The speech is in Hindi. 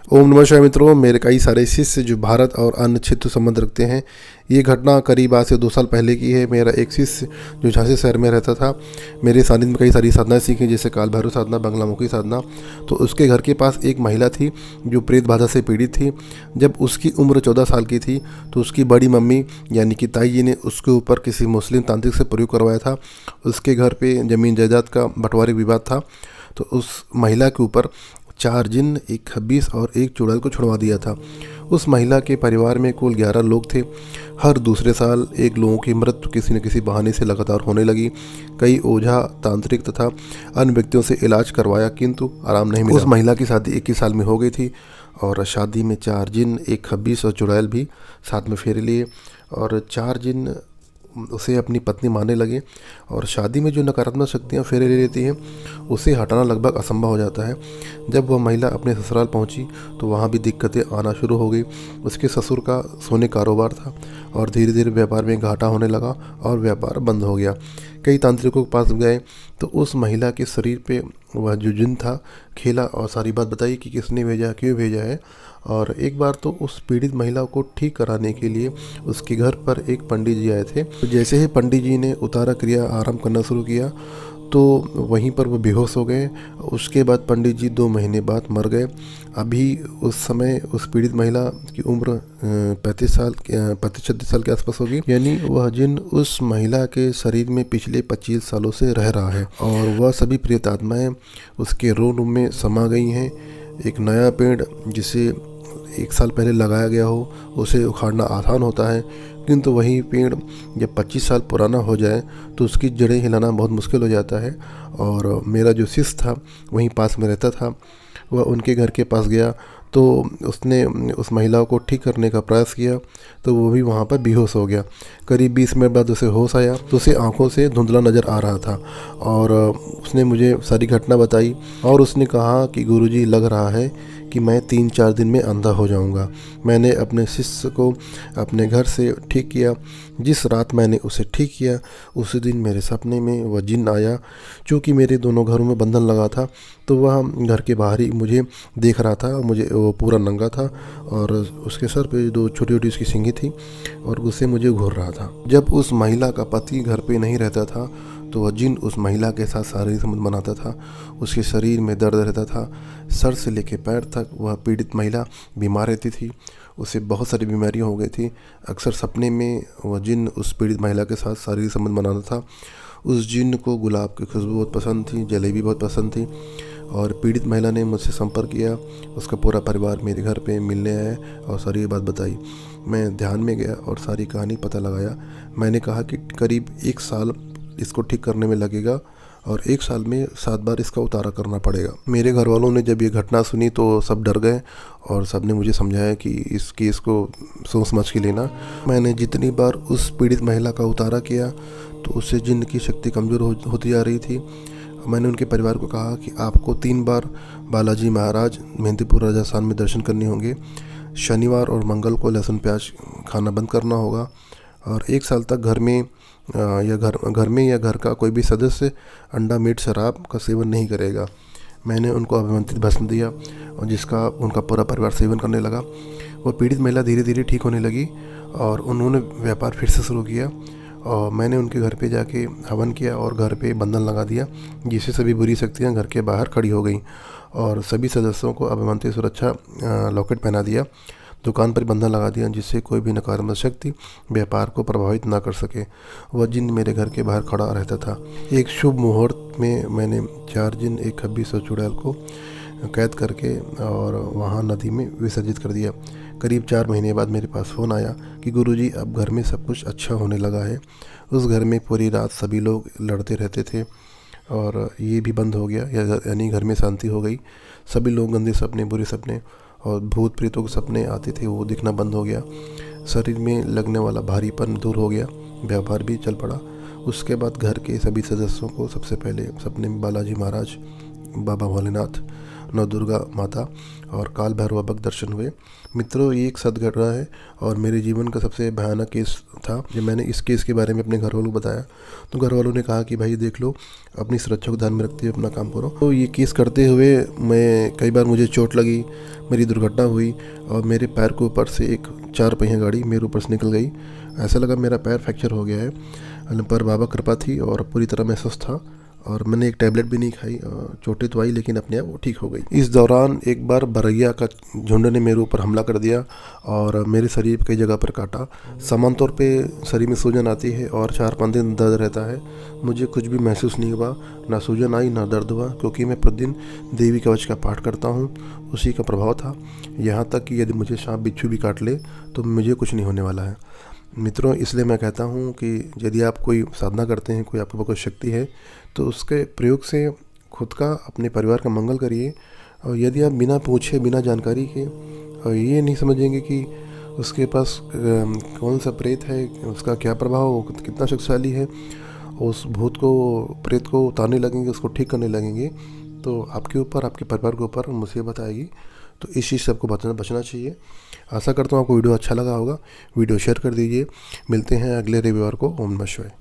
ओम नमः शिवाय मित्रों, मेरे कई सारे शिष्य जो भारत और अन्य क्षेत्र संबंध रखते हैं। ये घटना करीब आज से 2 साल पहले की है। मेरा एक शिष्य जो झांसी शहर में रहता था, मेरे सानिध्य में कई सारी साधनाएं सीखी, जैसे काल भैरव साधना, बंगलामुखी साधना। तो उसके घर के पास एक महिला थी जो प्रेत बाधा से पीड़ित थी। जब उसकी उम्र 14 साल की थी तो उसकी बड़ी मम्मी यानी कि ताई जी ने उसके ऊपर किसी मुस्लिम तांत्रिक से प्रयोग करवाया था। उसके घर पे ज़मीन जायदाद का बंटवारे विवाद था। तो उस महिला के ऊपर 4 जिन्न, 1 खब्बीस और 1 चुड़ैल को छुड़वा दिया था। उस महिला के परिवार में कुल 11 लोग थे। हर दूसरे साल एक लोगों की मृत्यु किसी न किसी बहाने से लगातार होने लगी। कई ओझा, तांत्रिक तथा अन्य व्यक्तियों से इलाज करवाया किंतु आराम नहीं मिला। उस महिला की शादी 21 साल में हो गई थी और शादी में 4 जिन्न, 1 खब्बीस और चुड़ैल भी साथ में फेरे लिए और 4 जिन्न उसे अपनी पत्नी मानने लगे। और शादी में जो नकारात्मक शक्तियाँ फेरे ले लेती हैं उसे हटाना लगभग असंभव हो जाता है। जब वह महिला अपने ससुराल पहुंची तो वहां भी दिक्कतें आना शुरू हो गई। उसके ससुर का सोने कारोबार था और धीरे धीरे व्यापार में घाटा होने लगा और व्यापार बंद हो गया। कई तांत्रिकों के पास गए तो उस महिला के शरीर पे वह जो जिन था खेला और सारी बात बताई कि किसने भेजा, क्यों भेजा है। और एक बार तो उस पीड़ित महिला को ठीक कराने के लिए उसके घर पर एक पंडित जी आए थे। तो जैसे ही पंडित जी ने उतारा क्रिया आरंभ करना शुरू किया तो वहीं पर वो बेहोश हो गए। उसके बाद पंडित जी 2 महीने बाद मर गए। अभी उस समय उस पीड़ित महिला की उम्र 35 साल के आसपास होगी। यानी वह जिन उस महिला के शरीर में पिछले 25 सालों से रह रहा है और वह सभी प्रेत आत्माएं उसके रूम में समा गई हैं। एक नया पेड़ जिसे 1 साल पहले लगाया गया हो उसे उखाड़ना आसान होता है, किंतु वही पेड़ जब 25 साल पुराना हो जाए तो उसकी जड़ें हिलाना बहुत मुश्किल हो जाता है। और मेरा जो शिष्य था वहीं पास में रहता था, वह उनके घर के पास गया तो उसने उस महिला को ठीक करने का प्रयास किया तो वो भी वहाँ पर बेहोश हो गया। करीब 20 मिनट बाद उसे होश आया तो उसे आंखों से धुंधला नज़र आ रहा था और उसने मुझे सारी घटना बताई और उसने कहा कि गुरुजी, लग रहा है कि मैं 3-4 दिन में अंधा हो जाऊंगा। मैंने अपने शिष्य को अपने घर से ठीक किया। जिस रात मैंने उसे ठीक किया उसी दिन मेरे सपने में वह जिन्न आया। चूँकि मेरे दोनों घरों में बंधन लगा था तो वह घर के बाहर ही मुझे देख रहा था। मुझे वो पूरा नंगा था और उसके सर पे 2 छोटी छोटी उसकी सींगी थी और उससे मुझे घूर रहा था। जब उस महिला का पति घर पे नहीं रहता था तो वह जिन्न उस महिला के साथ शारीरिक संबंध बनाता था। उसके शरीर में दर्द रहता था, सर से लेकर पैर तक। वह पीड़ित महिला बीमार रहती थी, उसे बहुत सारी बीमारियां हो गई थी। अक्सर सपने में वह जिन्न उस पीड़ित महिला के साथ शारीरिक संबंध बनाता था। उस जिन्न को गुलाब की खुशबू बहुत पसंद थी, जलेबी बहुत पसंद थी और पीड़ित महिला ने मुझसे संपर्क किया। उसका पूरा परिवार मेरे घर पे मिलने आया और सारी बात बताई। मैं ध्यान में गया और सारी कहानी पता लगाया। मैंने कहा कि करीब 1 साल इसको ठीक करने में लगेगा और 1 साल में 7 बार इसका उतारा करना पड़ेगा। मेरे घर वालों ने जब ये घटना सुनी तो सब डर गए और सब ने मुझे समझाया कि इस केस को सोच समझ के लेना। मैंने जितनी बार उस पीड़ित महिला का उतारा किया तो उससे जिन्न की शक्ति कमज़ोर होती जा रही थी। मैंने उनके परिवार को कहा कि आपको 3 बार बालाजी महाराज मेहंदीपुर राजस्थान में दर्शन करने होंगे। शनिवार और मंगल को लहसुन प्याज खाना बंद करना होगा और 1 साल तक घर में या घर का कोई भी सदस्य अंडा, मीट, शराब का सेवन नहीं करेगा। मैंने उनको अभिमंत्रित भस्म दिया और जिसका उनका पूरा परिवार सेवन करने लगा। वह पीड़ित महिला धीरे धीरे ठीक होने लगी और उन्होंने व्यापार फिर से शुरू किया और मैंने उनके घर पे जाके हवन किया और घर पे बंधन लगा दिया, जिससे सभी बुरी शक्तियां घर के बाहर खड़ी हो गई और सभी सदस्यों को अभिमंत्रित सुरक्षा लॉकेट पहना दिया। दुकान पर बंधन लगा दिया जिससे कोई भी नकारात्मक शक्ति व्यापार को प्रभावित ना कर सके। वह जिन्न मेरे घर के बाहर खड़ा रहता था। एक शुभ मुहूर्त में मैंने 4 जिन्न, 1 खब्बीस और चुड़ैल को कैद करके और वहाँ नदी में विसर्जित कर दिया। करीब 4 महीने बाद मेरे पास फ़ोन आया कि गुरुजी, अब घर में सब कुछ अच्छा होने लगा है। उस घर में पूरी रात सभी लोग लड़ते रहते थे और ये भी बंद हो गया, यानी घर में शांति हो गई। सभी लोग गंदे सपने, बुरे सपने और भूत प्रेतों के सपने आते थे वो दिखना बंद हो गया। शरीर में लगने वाला भारीपन दूर हो गया, व्यापार भी चल पड़ा। उसके बाद घर के सभी सदस्यों को सबसे पहले सपने में बालाजी महाराज, बाबा भोलेनाथ, नव दुर्गा माता और काल भैरव बाबा के दर्शन हुए। मित्रों, ये एक सद घटना है और मेरे जीवन का सबसे भयानक केस था। जब मैंने इस केस के बारे में अपने घर वालों को बताया तो घर वालों ने कहा कि भाई देख लो, अपनी सुरक्षा को ध्यान में रखते हुए अपना काम करो। तो ये केस करते हुए मैं कई बार मुझे चोट लगी, मेरी दुर्घटना हुई और मेरे पैर के ऊपर से एक 4 पहिया गाड़ी मेरे ऊपर से निकल गई। ऐसा लगा मेरा पैर फ्रैक्चर हो गया है, पर बाबा कृपा थी और पूरी तरह मैं स्वस्थ था और मैंने एक टैबलेट भी नहीं खाई। चोटें तो आई लेकिन अपने आप वो ठीक हो गई। इस दौरान एक बार बरैया का झुंड ने मेरे ऊपर हमला कर दिया और मेरे शरीर पे कई जगह पर काटा। सामान्य तौर पे शरीर में सूजन आती है और 4-5 दिन दर्द रहता है। मुझे कुछ भी महसूस नहीं हुआ, ना सूजन आई ना दर्द हुआ, क्योंकि मैं प्रतिदिन देवी कवच का पाठ करता हूँ, उसी का प्रभाव था। यहाँ तक कि यदि मुझे सांप बिच्छू भी काट ले तो मुझे कुछ नहीं होने वाला है। मित्रों, इसलिए मैं कहता हूँ कि यदि आप कोई साधना करते हैं, कोई आपके पास कोई शक्ति है, तो उसके प्रयोग से खुद का, अपने परिवार का मंगल करिए। और यदि आप बिना पूछे, बिना जानकारी के और ये नहीं समझेंगे कि उसके पास कौन सा प्रेत है, उसका क्या प्रभाव, कितना शक्तिशाली है, उस भूत को, प्रेत को उतारने लगेंगे, उसको ठीक करने लगेंगे, तो आपके ऊपर, आपके परिवार के ऊपर मुसीबत आएगी। तो इस चीज़ से आपको बचना चाहिए। आशा करता हूँ आपको वीडियो अच्छा लगा होगा। वीडियो शेयर कर दीजिए। मिलते हैं अगले रविवार को। ओम नमः शिवाय।